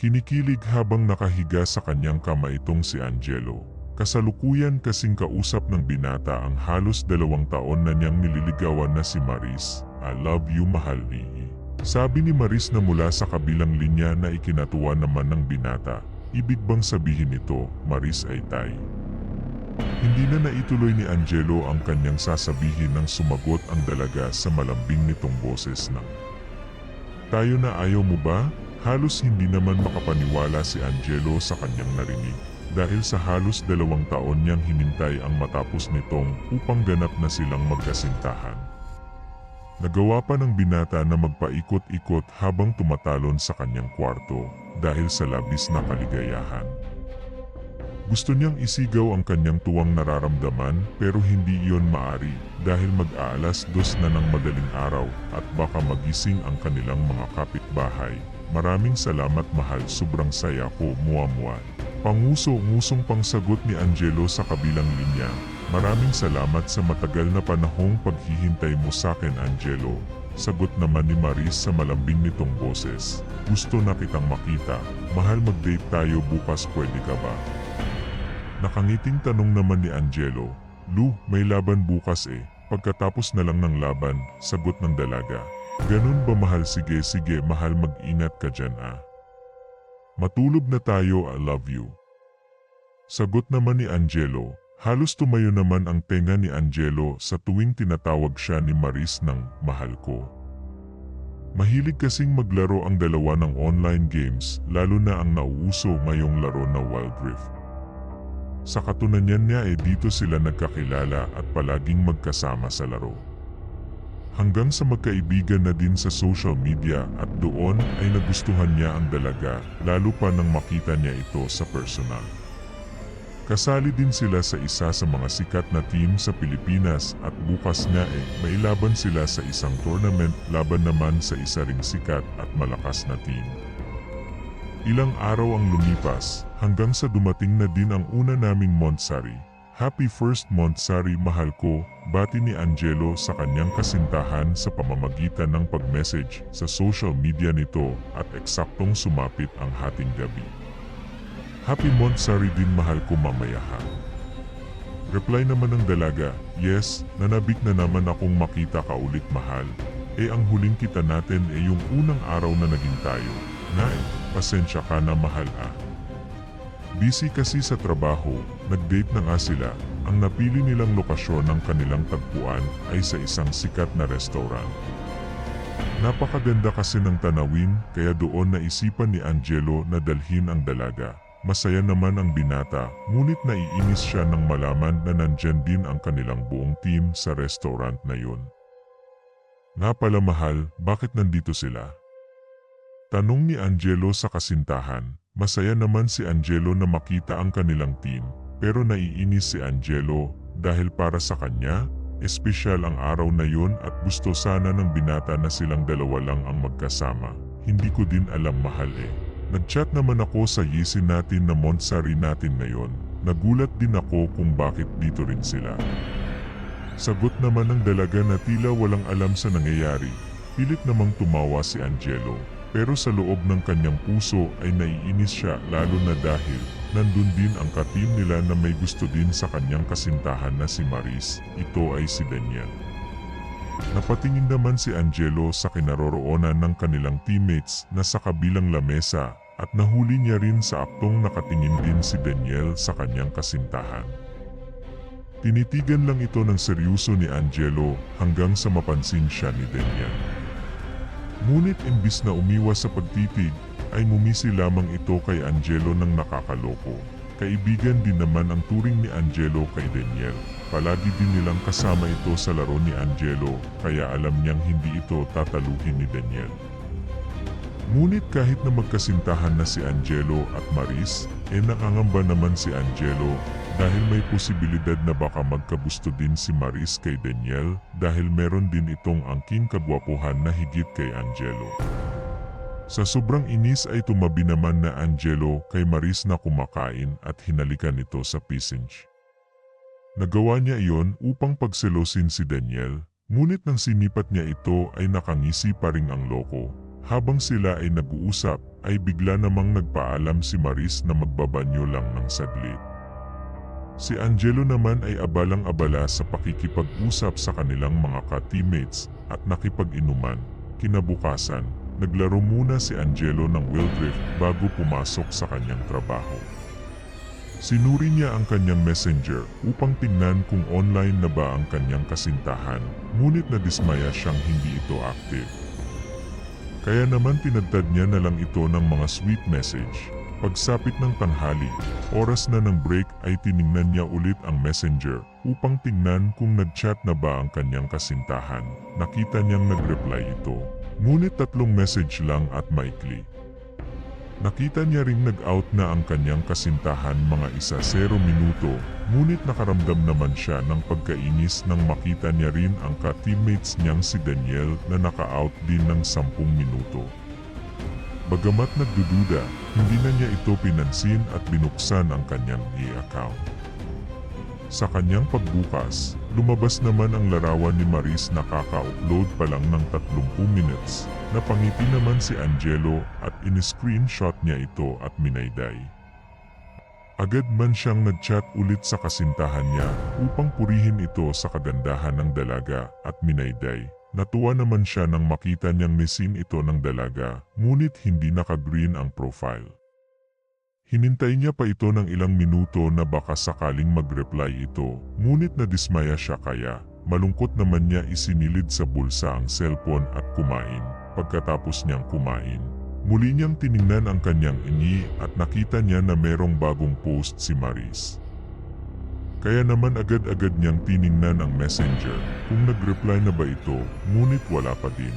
Kinikilig habang nakahiga sa kanyang kama itong si Angelo. Kasalukuyan kasing kausap ng binata ang halos 2 taon na niyang nililigawan na si Maris. I love you mahal ni. Sabi ni Maris na mula sa kabilang linya na ikinatuwa naman ng binata. Ibig bang sabihin nito, Maris ay tay? Hindi na naituloy ni Angelo ang kanyang sasabihin nang sumagot ang dalaga sa malambing nitong boses ng, tayo na ayaw mo ba? Halos hindi naman makapaniwala si Angelo sa kanyang narinig dahil sa halos 2 taon niyang hinintay ang matapos nitong upang ganap na silang magkasintahan. Nagawa pa ng binata na magpaikot-ikot habang tumatalon sa kanyang kwarto dahil sa labis na kaligayahan. Gusto niyang isigaw ang kanyang tuwang nararamdaman pero hindi iyon maari dahil mag-aalas 2 na ng madaling araw at baka magising ang kanilang mga kapitbahay. Maraming salamat mahal, sobrang saya ko, muwa-muwa. Panguso-ngusong pangsagot ni Angelo sa kabilang linya. Maraming salamat sa matagal na panahong paghihintay mo sa akin Angelo. Sagot naman ni Maris sa malambing nitong boses. Gusto na kitang makita. Mahal, mag-date tayo bukas, pwede ka ba? Nakangiting tanong naman ni Angelo. Lu, may laban bukas eh. Pagkatapos na lang ng laban, sagot ng dalaga. Ganun ba mahal? Sige mahal, mag-ingat ka dyan ah. Matulog na tayo, I love you. Sagot naman ni Angelo. Halos tumayo naman ang tenga ni Angelo sa tuwing tinatawag siya ni Maris ng mahal ko. Mahilig kasing maglaro ang dalawa ng online games, lalo na ang nauuso ngayong laro na Wild Rift. Sa katunayan niya dito sila nagkakilala at palaging magkasama sa laro. Hanggang sa magkaibigan na din sa social media at doon ay nagustuhan niya ang dalaga lalo pa nang makita niya ito sa personal. Kasali din sila sa isa sa mga sikat na team sa Pilipinas at bukas nga may laban sila sa isang tournament laban naman sa isa ring sikat at malakas na team. Ilang araw ang lumipas, hanggang sa dumating na din ang una naming Monthsary. Happy first Monthsary mahal ko, bati ni Angelo sa kanyang kasintahan sa pamamagitan ng pag-message sa social media nito at eksaktong sumapit ang hating gabi. Happy Monthsary din mahal ko mamaya ha. Reply naman ng dalaga, yes, nanabik na naman akong makita ka ulit mahal. Ang huling kita natin yung unang araw na naging tayo. Pasensya ka na mahal ah. Busy kasi sa trabaho, nag-date na nga sila. Ang napili nilang lokasyon ng kanilang tagpuan ay sa isang sikat na restaurant. Napakaganda kasi ng tanawin kaya doon naisipan ni Angelo na dalhin ang dalaga. Masaya naman ang binata, ngunit naiinis siya nang malaman na nandyan din ang kanilang buong team sa restaurant na yun. Nga pala mahal, bakit nandito sila? Tanong ni Angelo sa kasintahan. Masaya naman si Angelo na makita ang kanilang team, pero naiinis si Angelo dahil para sa kanya, espesyal ang araw na yun at gusto sana ng binata na silang dalawa lang ang magkasama. Hindi ko din alam mahal eh. Nag-chat naman ako sa GC natin na Monthsary natin ngayon. Nagulat din ako kung bakit dito rin sila. Sagot naman ng dalaga na tila walang alam sa nangyayari. Pilit namang tumawa si Angelo. Pero sa loob ng kanyang puso ay naiinis siya lalo na dahil nandun din ang ka-team nila na may gusto din sa kanyang kasintahan na si Maris. Ito ay si Daniel. Napatingin naman si Angelo sa kinaroroonan ng kanilang teammates na sa kabilang lamesa at nahuli niya rin sa aktong nakatingin din si Daniel sa kanyang kasintahan. Tinitigan lang ito ng seryoso ni Angelo hanggang sa mapansin siya ni Daniel. Ngunit imbis na umiwas sa pagtitig, ay ngumisi lamang ito kay Angelo ng nakakaloko. Kaibigan din naman ang turing ni Angelo kay Daniel. Palagi din nilang kasama ito sa laro ni Angelo, kaya alam niyang hindi ito tataluhin ni Daniel. Ngunit kahit na magkasintahan na si Angelo at Maris, nakangamba naman si Angelo dahil may posibilidad na baka magkagusto din si Maris kay Daniel dahil meron din itong angking kagwapuhan na higit kay Angelo. Sa sobrang inis ay tumabi naman na Angelo kay Maris na kumakain at hinalikan ito sa pisinch. Nagawa niya iyon upang pagselosin si Daniel, ngunit nang sinipat niya ito ay nakangisi pa rin ang loko. Habang sila ay nag-uusap, ay bigla namang nagpaalam si Maris na magbabanyo lang ng saglit. Si Angelo naman ay abalang-abala sa pakikipag-usap sa kanilang mga ka-teammates at nakipag-inuman. Kinabukasan, naglaro muna si Angelo ng Wildrift bago pumasok sa kanyang trabaho. Sinuri niya ang kanyang messenger upang tingnan kung online na ba ang kanyang kasintahan, ngunit nadismaya siyang hindi ito active. Kaya naman tinadtad niya na lang ito ng mga sweet message. Pagsapit ng tanghali, oras na ng break ay tiningnan niya ulit ang messenger upang tingnan kung nag-chat na ba ang kanyang kasintahan. Nakita niyang nag-reply ito, ngunit 3 message lang at maikli. Nakita niya ring nag-out na ang kanyang kasintahan mga 0 minuto, ngunit nakaramdam naman siya ng pagkainis nang makita niya rin ang ka-teammates niyang si Daniel na naka-out din ng 10 minuto. Bagamat nagdududa, hindi na niya ito pinansin at binuksan ang kanyang e-account. Sa kanyang pagbukas, lumabas naman ang larawan ni Maris na kaka-upload pa lang ng 30 minutes. Napangiti naman si Angelo at in-screenshot niya ito at minayday. Agad man siyang nag-chat ulit sa kasintahan niya upang purihin ito sa kagandahan ng dalaga at minayday. Natuwa naman siya nang makita niyang nisin ito ng dalaga, ngunit hindi naka-green ang profile. Hinintay niya pa ito ng ilang minuto na baka sakaling mag-reply ito, ngunit nadismaya siya kaya malungkot naman niya isinilid sa bulsa ang cellphone at kumain. Pagkatapos niyang kumain, muli niyang tiningnan ang kanyang ingi at nakita niya na merong bagong post si Maris. Kaya naman agad-agad niyang tiningnan ang messenger kung nag-reply na ba ito, ngunit wala pa din.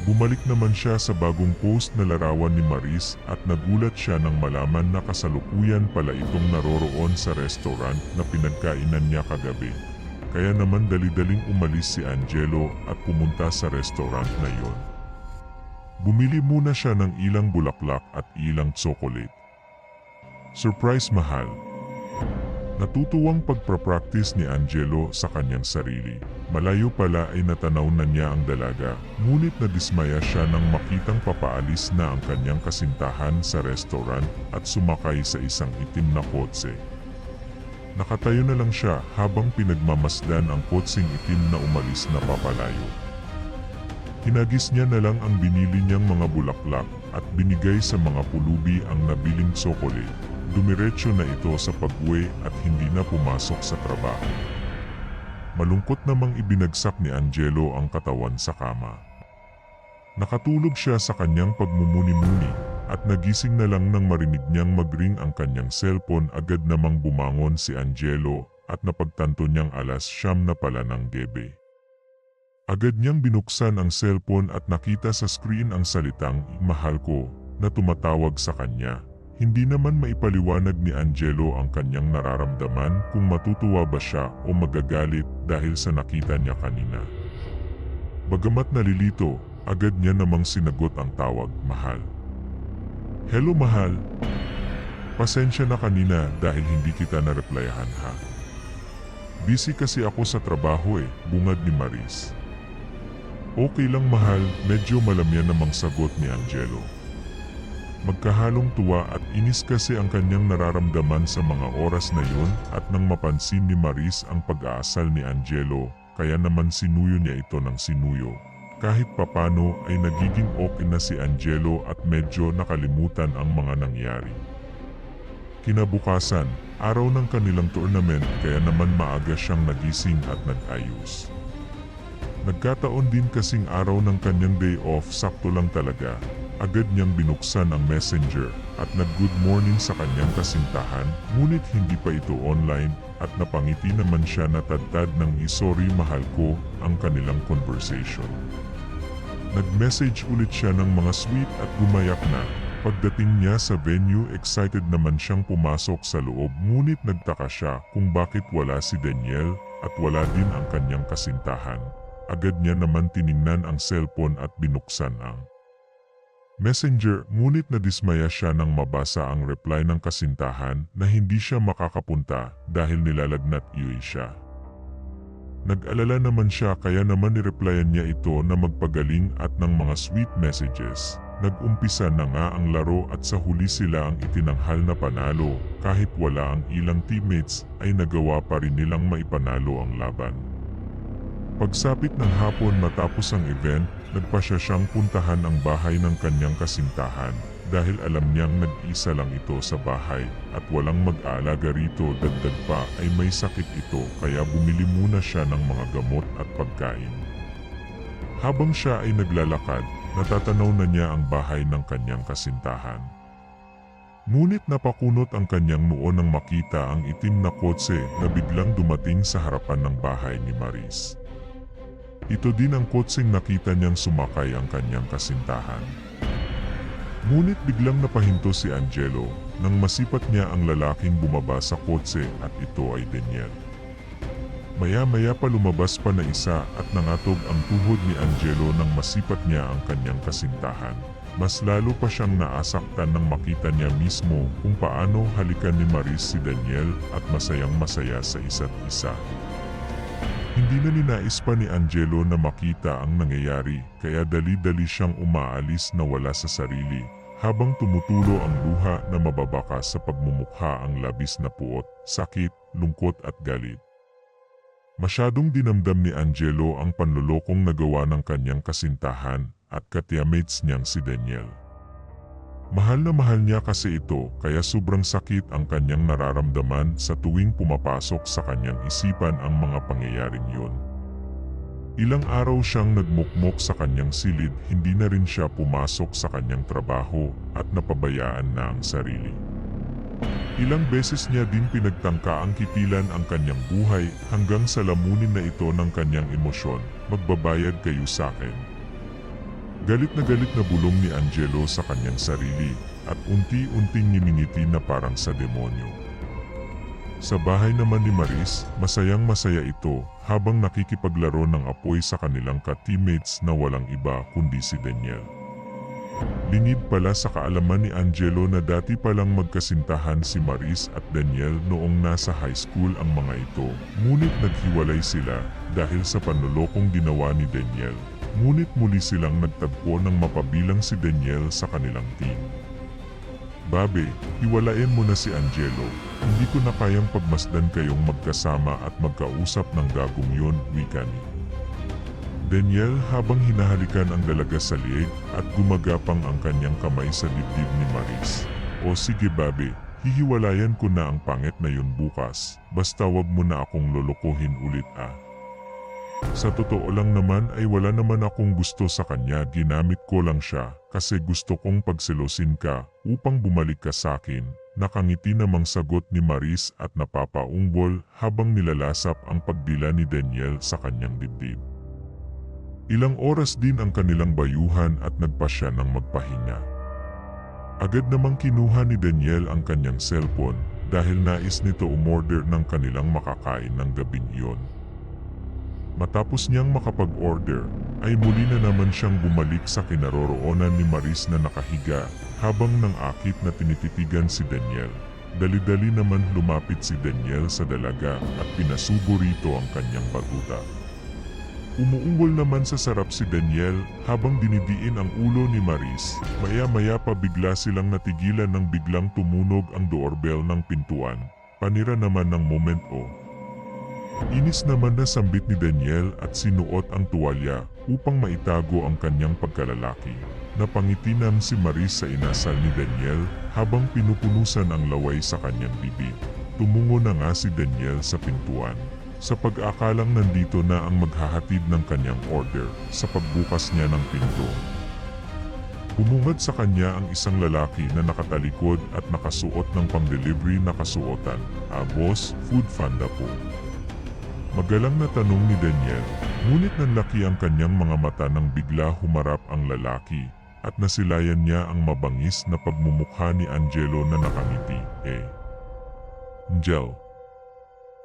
Bumalik naman siya sa bagong post na larawan ni Maris at nagulat siya nang malaman na kasalukuyan pala itong naroroon sa restaurant na pinagkainan niya kagabi. Kaya naman dali-daling umalis si Angelo at pumunta sa restaurant na yon. Bumili muna siya ng ilang bulaklak at ilang tsokolate. Surprise, mahal! Natutuwang pagpapractice ni Angelo sa kanyang sarili. Malayo pala ay natanaw na niya ang dalaga, ngunit nadismaya siya nang makitang papaalis na ang kanyang kasintahan sa restaurant at sumakay sa isang itim na kotse. Nakatayo na lang siya habang pinagmamasdan ang kotseng itim na umalis na papalayo. Hinagis niya na lang ang binili niyang mga bulaklak at binigay sa mga pulubi ang nabiling tsokolate. Dumiretso na ito sa pag-uwi at hindi na pumasok sa trabaho. Malungkot namang ibinagsak ni Angelo ang katawan sa kama. Nakatulog siya sa kanyang pagmumuni-muni at nagising na lang nang marinig niyang mag-ring ang kanyang cellphone. Agad namang bumangon si Angelo at napagtanto niyang 9:00 na pala ng gabi. Agad niyang binuksan ang cellphone at nakita sa screen ang salitang "Mahal ko" na tumatawag sa kanya. Hindi naman maipaliwanag ni Angelo ang kanyang nararamdaman kung matutuwa ba siya o magagalit dahil sa nakita niya kanina. Bagamat nalilito, agad niya namang sinagot ang tawag, "Mahal." "Hello, mahal. Pasensya na kanina dahil hindi kita na-replyahan, ha. Busy kasi ako sa trabaho bungad ni Maris. "Okay lang, mahal," medyo malamya namang sagot ni Angelo. Magkahalong tuwa at inis kasi ang kanyang nararamdaman sa mga oras na yun at nang mapansin ni Maris ang pag-aasal ni Angelo, kaya naman sinuyo niya ito ng sinuyo. Kahit papano ay nagiging okay na si Angelo at medyo nakalimutan ang mga nangyari. Kinabukasan, araw ng kanilang tournament kaya naman maaga siyang nagising at nag-ayos. Nagkataon din kasing araw ng kanyang day off, sakto lang talaga. Agad niyang binuksan ang messenger at nag-good morning sa kanyang kasintahan, ngunit hindi pa ito online at napangiti naman siya na tadtad ng "Sorry, mahal ko" ang kanilang conversation. Nag-message ulit siya ng mga sweet at gumayak na. Pagdating niya sa venue, excited naman siyang pumasok sa loob, ngunit nagtaka siya kung bakit wala si Daniel at wala din ang kanyang kasintahan. Agad niya naman tiningnan ang cellphone at binuksan ang messenger, ngunit nadismaya siya nang mabasa ang reply ng kasintahan na hindi siya makakapunta dahil nilalagnat siya. Nag-alala naman siya kaya naman nireplyan niya ito na magpagaling at ng mga sweet messages. Nag-umpisa na nga ang laro at sa huli sila ang itinanghal na panalo, kahit wala ang ilang teammates ay nagawa pa rin nilang maipanalo ang laban. Pagsapit ng hapon matapos ang event, nagpasya siyang puntahan ang bahay ng kanyang kasintahan dahil alam niyang nag-isa lang ito sa bahay at walang mag-aalaga rito, dagdag pa ay may sakit ito kaya bumili muna siya ng mga gamot at pagkain. Habang siya ay naglalakad, natatanaw na niya ang bahay ng kanyang kasintahan. Ngunit napakunot ang kanyang noo nang makita ang itim na kotse na biglang dumating sa harapan ng bahay ni Maris. Ito din ang kotseng nakita niyang sumakay ang kanyang kasintahan. Ngunit biglang napahinto si Angelo nang masipat niya ang lalaking bumaba sa kotse at ito ay Daniel. Maya-maya pa lumabas pa na isa at nangatog ang tuhod ni Angelo nang masipat niya ang kanyang kasintahan. Mas lalo pa siyang naasaktan nang makita niya mismo kung paano halikan ni Maris si Daniel at masayang-masaya sa isa't isa. Hindi na ninais pa ni Angelo na makita ang nangyayari kaya dali-dali siyang umaalis na wala sa sarili habang tumutulo ang luha na mababakas sa pagmumukha ang labis na puot, sakit, lungkot at galit. Masyadong dinamdam ni Angelo ang panlolokong nagawa ng kanyang kasintahan at ka-teammates niyang si Daniel. Mahal na mahal niya kasi ito kaya sobrang sakit ang kanyang nararamdaman sa tuwing pumapasok sa kanyang isipan ang mga pangyayaring yun. Ilang araw siyang nagmukmok sa kanyang silid, hindi na rin siya pumasok sa kanyang trabaho at napabayaan na ang sarili. Ilang beses niya din pinagtangka ang kipilan ang kanyang buhay hanggang sa lamunin na ito ng kanyang emosyon, magbabayad kayo sa akin. Galit na bulong ni Angelo sa kanyang sarili at unti-unting ngimingiti na parang sa demonyo. Sa bahay naman ni Maris, masayang-masaya ito habang nakikipaglaro ng apoy sa kanilang ka-teammates na walang iba kundi si Daniel. Lingid pala sa kaalaman ni Angelo na dati palang magkasintahan si Maris at Daniel noong nasa high school ang mga ito, ngunit naghiwalay sila dahil sa panlolokong ginawa ni Daniel. Ngunit muli silang nagtagpo ng mapabilang si Daniel sa kanilang team. Babe, hiwalayan mo na si Angelo. Hindi ko na kayang pagmasdan kayong magkasama at magkausap ng gagong yun, wika ni Daniel habang hinahalikan ang dalaga sa liig at gumagapang ang kanyang kamay sa dibdib ni Maris. O sige babe, hihiwalayan ko na ang pangit na yun bukas, basta wag mo na akong lolokohin ulit ah. Sa totoo lang naman ay wala naman akong gusto sa kanya, ginamit ko lang siya kasi gusto kong pagselosin ka upang bumalik ka sa akin. Nakangiti namang sagot ni Maris at napapaungbol habang nilalasap ang pagdila ni Daniel sa kanyang dibdib. Ilang oras din ang kanilang bayuhan at nagpasya ng magpahinga. Agad namang kinuha ni Daniel ang kanyang cellphone dahil nais nito umorder ng kanilang makakain ng gabing iyon. Matapos niyang makapag-order, ay muli na naman siyang bumalik sa kinaroroonan ni Maris na nakahiga habang nang akit na tinititigan si Daniel. Dali-dali naman lumapit si Daniel sa dalaga at pinasubo rito ang kanyang batuta. Umuungol naman sa sarap si Daniel habang dinidiin ang ulo ni Maris. Maya-maya pa bigla silang natigilan nang biglang tumunog ang doorbell ng pintuan. Panira naman ng momento. Inis naman na sambit ni Daniel at sinuot ang tuwalya upang maitago ang kanyang pagkalalaki. Napangiti nang si Maris sa inasal ni Daniel habang pinupunusan ang laway sa kanyang bibig. Tumungo na nga si Daniel sa pintuan. Sa pag-akalang nandito na ang maghahatid ng kanyang order sa pagbukas niya ng pinto. Bumungad sa kanya ang isang lalaki na nakatalikod at nakasuot ng pang-delivery na kasuotan. Boss, food panda po. Magalang na tanong ni Daniel, ngunit nanlaki ang kanyang mga mata nang bigla humarap ang lalaki at nasilayan niya ang mabangis na pagmumukha ni Angelo na nakangiti. Angel.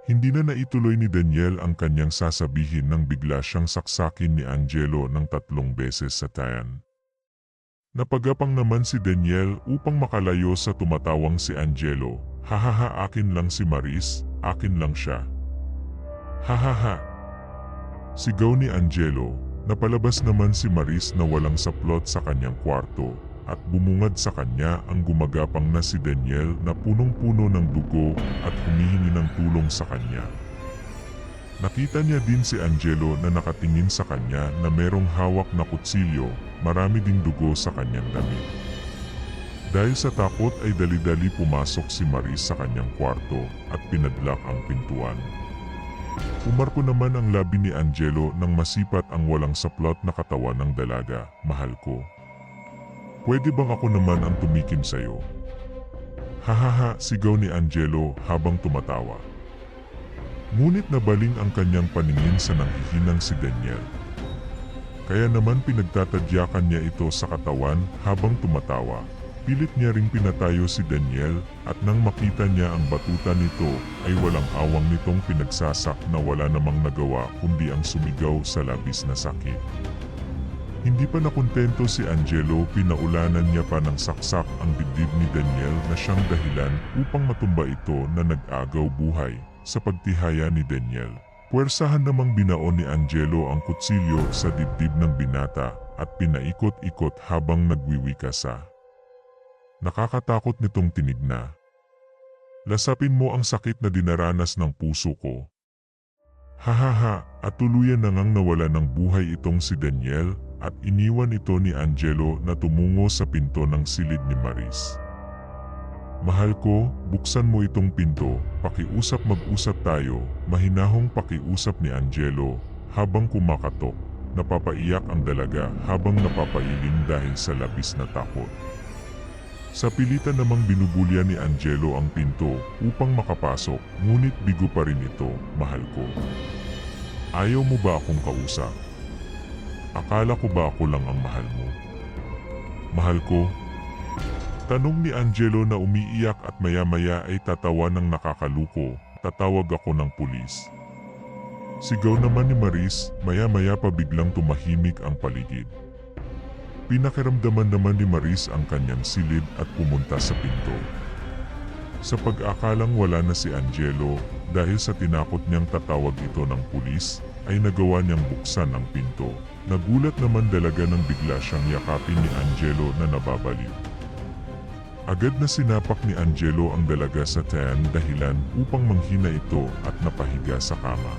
Hindi na naituloy ni Daniel ang kanyang sasabihin nang bigla siyang saksakin ni Angelo ng 3 beses sa tiyan. Napagapang naman si Daniel upang makalayo sa tumatawang si Angelo. Hahaha, akin lang si Maris, akin lang siya. Hahaha. Sigaw ni Angelo. Napalabas naman si Maris na walang saplot sa kanyang kwarto at bumungad sa kanya ang gumagapang na si Daniel na punong-puno ng dugo at humihingi ng tulong sa kanya. Nakita niya din si Angelo na nakatingin sa kanya na merong hawak na kutsilyo, marami ding dugo sa kanyang damit. Dahil sa takot ay dali-dali pumasok si Maris sa kanyang kwarto at pinadlock ang pintuan. Umarko naman ang labi ni Angelo nang masipat ang walang saplot na katawan ng dalaga. Mahal ko. Pwede bang ako naman ang tumikim sa'yo? Hahaha, sigaw ni Angelo habang tumatawa. Ngunit nabaling ang kanyang paningin sa nanghihinang si Daniel. Kaya naman pinagtatadyakan niya ito sa katawan habang tumatawa. Pilit niya ring pinatayo si Daniel at nang makita niya ang batuta nito ay walang awang nitong pinagsasak na wala namang nagawa kundi ang sumigaw sa labis na sakit. Hindi pa nakontento si Angelo, pinaulanan niya pa ng saksak ang dibdib ni Daniel na siyang dahilan upang matumba ito na nag-agaw buhay sa pagtihaya ni Daniel. Puwersahan namang binaon ni Angelo ang kutsilyo sa dibdib ng binata at pinaikot-ikot habang nagwiwikasa. Nakakatakot nitong tinigna. Lasapin mo ang sakit na dinaranas ng puso ko. Hahaha, at tuluyan na ngang nawala ng buhay itong si Daniel at iniwan ito ni Angelo na tumungo sa pinto ng silid ni Maris. Mahal ko, buksan mo itong pinto, pakiusap mag-usap tayo, mahinahong pakiusap ni Angelo habang kumakatok. Napapaiyak ang dalaga habang napapailing dahil sa labis na takot. Sa pilitan namang binubulyan ni Angelo ang pinto upang makapasok, ngunit bigo pa rin ito. Mahal ko. Ayaw mo ba akong kausap? Akala ko ba ako lang ang mahal mo? Mahal ko. Tanong ni Angelo na umiiyak at maya-maya ay tatawa ng nakakaluko. Tatawag ako ng pulis. Sigaw naman ni Maris, maya-maya pa biglang tumahimik ang paligid. Pinakiramdaman naman ni Maris ang kanyang silid at pumunta sa pinto. Sa pag-akalang wala na si Angelo, dahil sa tinakot niyang tatawag ito ng pulis, ay nagawa niyang buksan ang pinto. Nagulat naman dalaga nang bigla siyang yakapin ni Angelo na nababaliw. Agad na sinapak ni Angelo ang dalaga sa tiyan dahilan upang manghina ito at napahiga sa kama.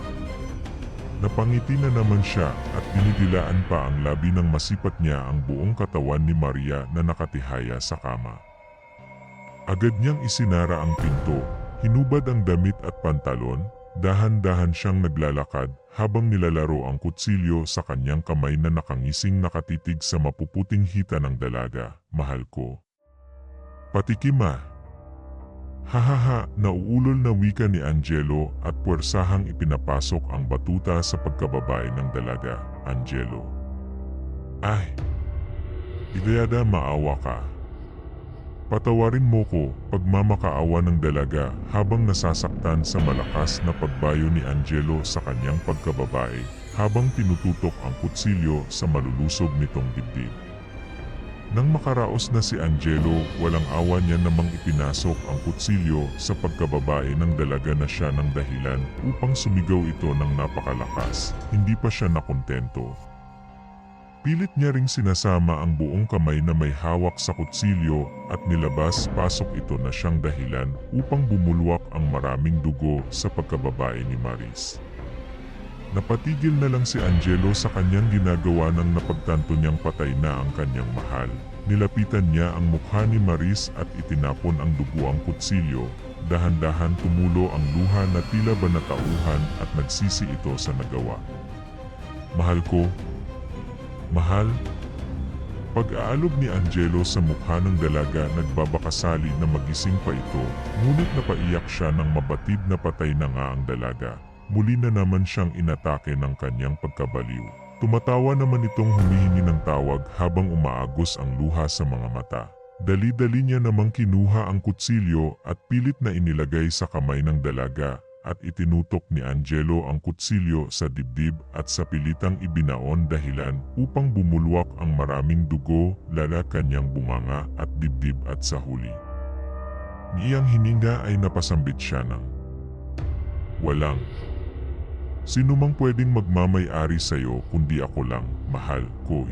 Napangiti na naman siya at dinidilaan pa ang labi ng masipat niya ang buong katawan ni Maria na nakatihaya sa kama. Agad niyang isinara ang pinto, hinubad ang damit at pantalon, dahan-dahan siyang naglalakad habang nilalaro ang kutsilyo sa kanyang kamay na nakangising nakatitig sa mapuputing hita ng dalaga. Mahal ko. Patikim ah. Hahaha, nauulol na wika ni Angelo at puwersahang ipinapasok ang batuta sa pagkababae ng dalaga. Angelo. Ay! Idayada, maawa ka. Patawarin mo ko, pagmamakaawa ng dalaga habang nasasaktan sa malakas na pagbayo ni Angelo sa kanyang pagkababae habang tinututok ang kutsilyo sa malulusob nitong dibdib. Nang makaraos na si Angelo, walang awa niya namang ipinasok ang kutsilyo sa pagkababae ng dalaga na siya ng dahilan upang sumigaw ito ng napakalakas. Hindi pa siya nakontento. Pilit niya ring sinasama ang buong kamay na may hawak sa kutsilyo at nilabas-pasok ito na siyang dahilan upang bumulwak ang maraming dugo sa pagkababae ni Maris. Napatigil na lang si Angelo sa kanyang ginagawa nang napagtanto niyang patay na ang kanyang mahal. Nilapitan niya ang mukha ni Maris at itinapon ang dugo ang kutsilyo. Dahan-dahan tumulo ang luha na tila banatauhan at nagsisi ito sa nagawa. Mahal ko. Mahal. Pag-aalog ni Angelo sa mukha ng dalaga, nagbabakasali na magising pa ito, ngunit napaiyak siya nang mabatid na patay na nga ang dalaga. Muli na naman siyang inatake ng kanyang pagkabaliw. Tumatawa naman itong humihingi ng tawag habang umaagos ang luha sa mga mata. Dali-dali niya namang kinuha ang kutsilyo at pilit na inilagay sa kamay ng dalaga at itinutok ni Angelo ang kutsilyo sa dibdib at sa pilitang ibinaon dahilan upang bumulwak ang maraming dugo, lala kanyang bunganga at dibdib at sa huli. Niyang hininga ay napasambit siya ng walang sino mang pwedeng magmamay-ari sa'yo kundi ako lang, mahal ko.